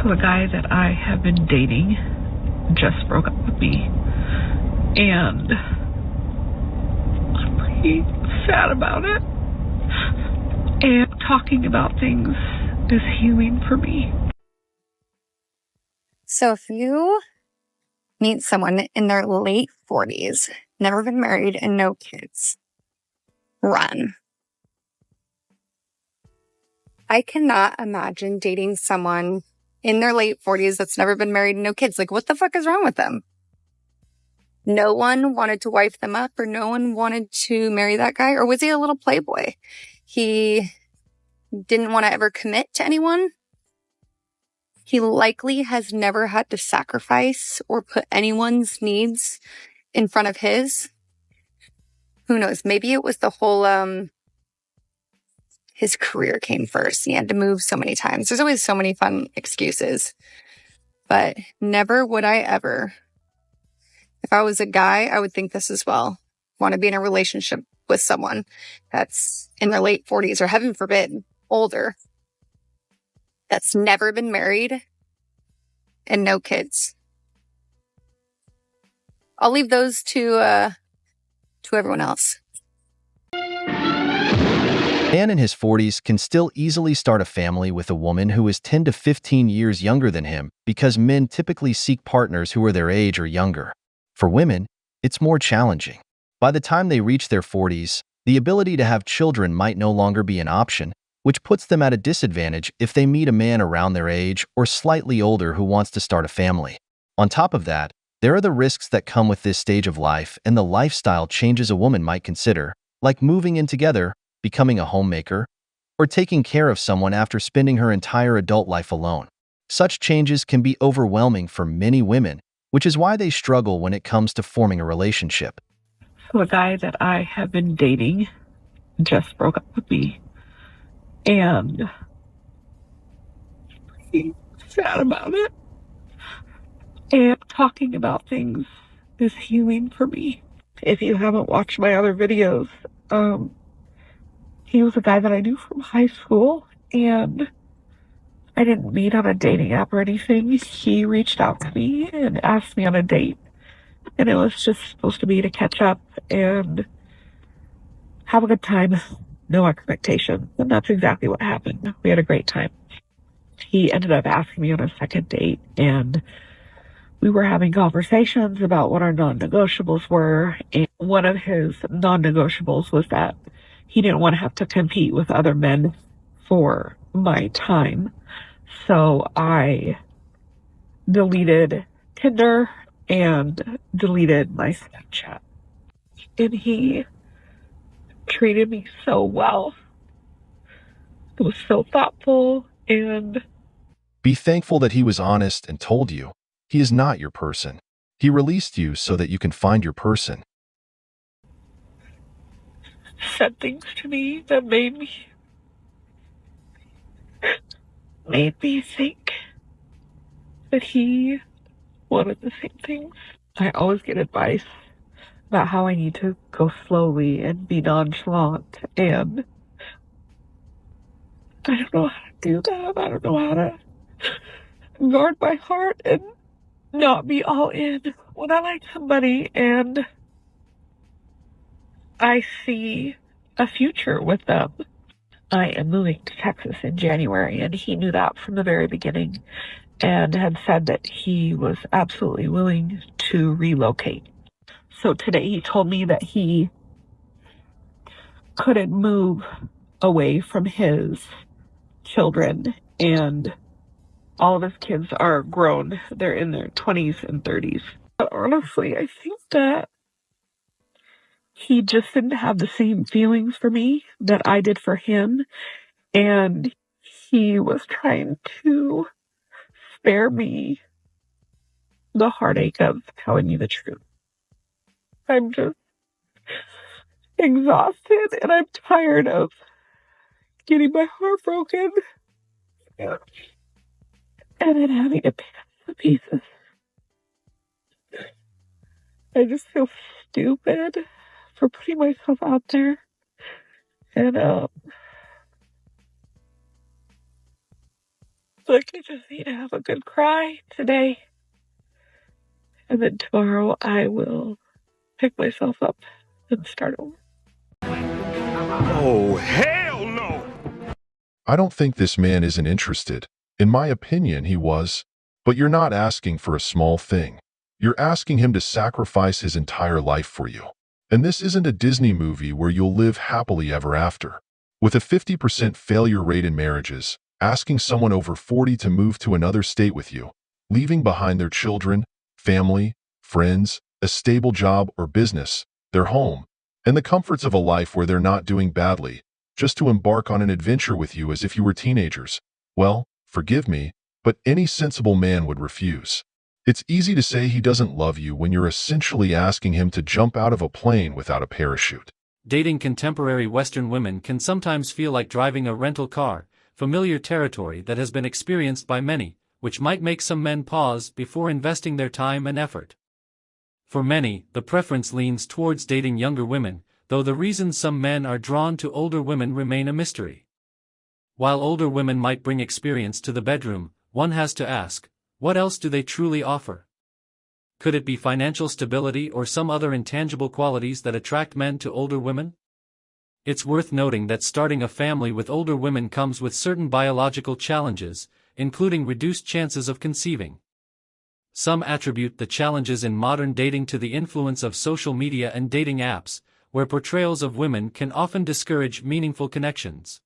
So the guy that I have been dating just broke up with me, and I'm pretty sad about it. And talking about things is healing for me. So if you meet someone in their late 40s, never been married and no kids, run. I cannot imagine dating someone in their late 40s that's never been married and no kids. Like, what the fuck is wrong with them? No one wanted to wife them up, or no one wanted to marry that guy? Or was he a little playboy? He didn't want to ever commit to anyone. He likely has never had to sacrifice or put anyone's needs in front of his. Who knows? Maybe it was the whole, his career came first. He had to move so many times. There's always so many fun excuses. But never would I ever, if I was a guy, I would think this as well. Want to be in a relationship with someone that's in their late 40s, or heaven forbid, older, that's never been married and no kids. I'll leave those to everyone else. A man in his 40s can still easily start a family with a woman who is 10 to 15 years younger than him, because men typically seek partners who are their age or younger. For women, it's more challenging. By the time they reach their 40s, the ability to have children might no longer be an option, which puts them at a disadvantage if they meet a man around their age or slightly older who wants to start a family. On top of that, there are the risks that come with this stage of life and the lifestyle changes a woman might consider, like moving in together, becoming a homemaker, or taking care of someone after spending her entire adult life alone. Such changes can be overwhelming for many women, which is why they struggle when it comes to forming a relationship. So a guy that I have been dating just broke up with me, and I'm pretty sad about it. And talking about things is healing for me. If you haven't watched my other videos, he was a guy that I knew from high school, and I didn't meet on a dating app or anything. He reached out to me and asked me on a date, and it was just supposed to be to catch up and have a good time, no expectations. And that's exactly what happened. We had a great time. He ended up asking me on a second date, and we were having conversations about what our non-negotiables were. And one of his non-negotiables was that he didn't want to have to compete with other men for my time. So I deleted Tinder and deleted my Snapchat. And he treated me so well. It was so thoughtful, and Be thankful that he was honest and told you he is not your person. He released you so that you can find your person. said things to me that made me think that he wanted the same things. I always get advice about how I need to go slowly and be nonchalant, and I don't know how to do that. I don't know how to guard my heart and not be all in when I like somebody and I see a future with them. I am moving to Texas in January, and he knew that from the very beginning and had said that he was absolutely willing to relocate. So today he told me that he couldn't move away from his children, and all of his kids are grown. They're in their 20s and 30s. But honestly, I think that he just didn't have the same feelings for me that I did for him, and he was trying to spare me the heartache of telling me the truth. I'm just exhausted, and I'm tired of getting my heart broken and then having to pick up the pieces. I just feel stupid for putting myself out there, and like I just need to have a good cry today. And then tomorrow I will pick myself up and start over. Oh, hell no! I don't think this man isn't interested. In my opinion, he was. But you're not asking for a small thing. You're asking him to sacrifice his entire life for you. And this isn't a Disney movie where you'll live happily ever after. With a 50% failure rate in marriages, asking someone over 40 to move to another state with you, leaving behind their children, family, friends, a stable job or business, their home, and the comforts of a life where they're not doing badly, just to embark on an adventure with you as if you were teenagers. Well, forgive me, but any sensible man would refuse. It's easy to say he doesn't love you when you're essentially asking him to jump out of a plane without a parachute. Dating contemporary Western women can sometimes feel like driving a rental car, familiar territory that has been experienced by many, which might make some men pause before investing their time and effort. For many, the preference leans towards dating younger women, though the reasons some men are drawn to older women remain a mystery. While older women might bring experience to the bedroom, one has to ask, what else do they truly offer? Could it be financial stability or some other intangible qualities that attract men to older women? It's worth noting that starting a family with older women comes with certain biological challenges, including reduced chances of conceiving. Some attribute the challenges in modern dating to the influence of social media and dating apps, where portrayals of women can often discourage meaningful connections.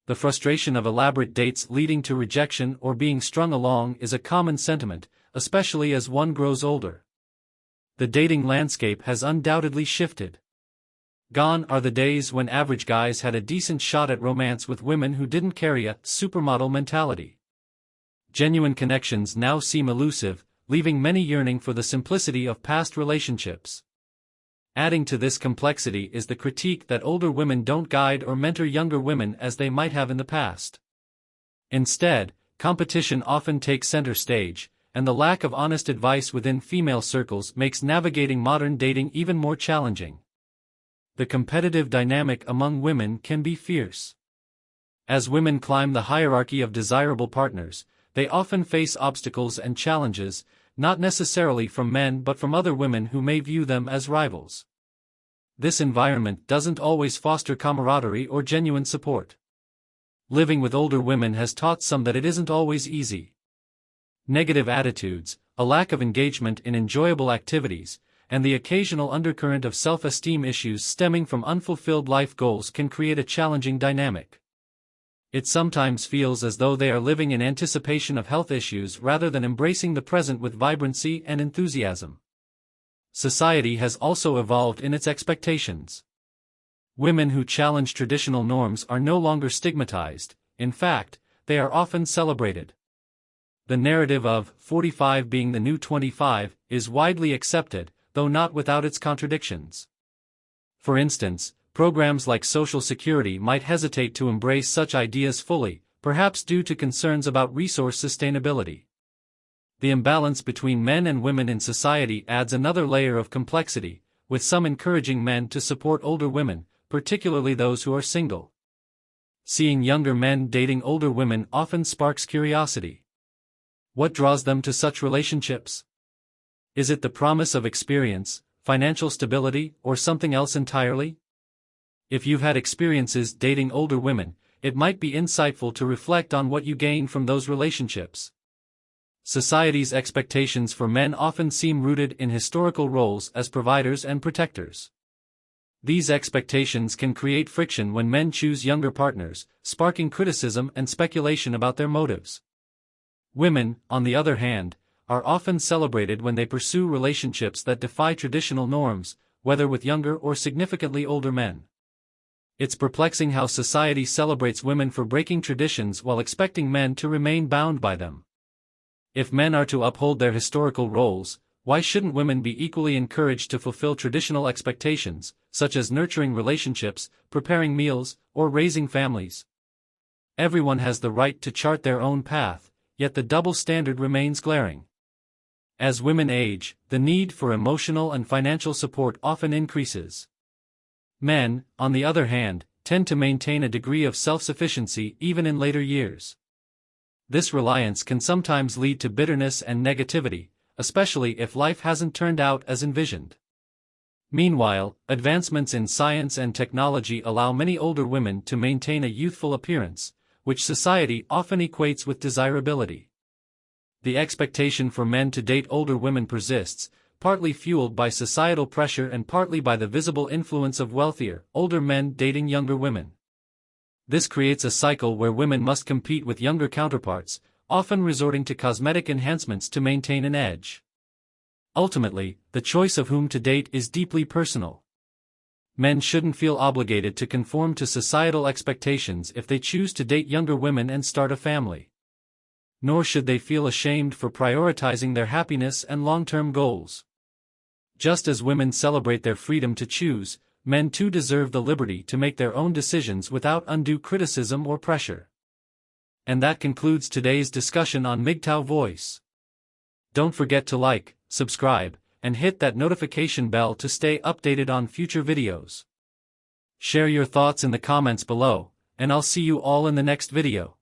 The frustration of elaborate dates leading to rejection or being strung along is a common sentiment, especially as one grows older. The dating landscape has undoubtedly shifted. Gone are the days when average guys had a decent shot at romance with women who didn't carry a supermodel mentality. Genuine connections now seem elusive, leaving many yearning for the simplicity of past relationships. Adding to this complexity is the critique that older women don't guide or mentor younger women as they might have in the past. Instead, competition often takes center stage, and the lack of honest advice within female circles makes navigating modern dating even more challenging. The competitive dynamic among women can be fierce. As women climb the hierarchy of desirable partners, they often face obstacles and challenges, not necessarily from men but from other women who may view them as rivals. This environment doesn't always foster camaraderie or genuine support. Living with older women has taught some that it isn't always easy. Negative attitudes, a lack of engagement in enjoyable activities, and the occasional undercurrent of self-esteem issues stemming from unfulfilled life goals can create a challenging dynamic. It sometimes feels as though they are living in anticipation of health issues rather than embracing the present with vibrancy and enthusiasm. Society has also evolved in its expectations. Women who challenge traditional norms are no longer stigmatized, in fact, they are often celebrated. The narrative of 45 being the new 25 is widely accepted, though not without its contradictions. For instance, programs like Social Security might hesitate to embrace such ideas fully, perhaps due to concerns about resource sustainability. The imbalance between men and women in society adds another layer of complexity, with some encouraging men to support older women, particularly those who are single. Seeing younger men dating older women often sparks curiosity. What draws them to such relationships? Is it the promise of experience, financial stability, or something else entirely? If you've had experiences dating older women, it might be insightful to reflect on what you gain from those relationships. Society's expectations for men often seem rooted in historical roles as providers and protectors. These expectations can create friction when men choose younger partners, sparking criticism and speculation about their motives. Women, on the other hand, are often celebrated when they pursue relationships that defy traditional norms, whether with younger or significantly older men. It's perplexing how society celebrates women for breaking traditions while expecting men to remain bound by them. If men are to uphold their historical roles, why shouldn't women be equally encouraged to fulfill traditional expectations, such as nurturing relationships, preparing meals, or raising families? Everyone has the right to chart their own path, yet the double standard remains glaring. As women age, the need for emotional and financial support often increases. Men, on the other hand, tend to maintain a degree of self-sufficiency even in later years. This reliance can sometimes lead to bitterness and negativity, especially if life hasn't turned out as envisioned. Meanwhile, advancements in science and technology allow many older women to maintain a youthful appearance, which society often equates with desirability. The expectation for men to date older women persists, partly fueled by societal pressure and partly by the visible influence of wealthier, older men dating younger women. This creates a cycle where women must compete with younger counterparts, often resorting to cosmetic enhancements to maintain an edge. Ultimately, the choice of whom to date is deeply personal. Men shouldn't feel obligated to conform to societal expectations if they choose to date younger women and start a family. Nor should they feel ashamed for prioritizing their happiness and long-term goals. Just as women celebrate their freedom to choose, men too deserve the liberty to make their own decisions without undue criticism or pressure. And that concludes today's discussion on MGTOW voice. Don't forget to like, subscribe, and hit that notification bell to stay updated on future videos. Share your thoughts in the comments below, and I'll see you all in the next video.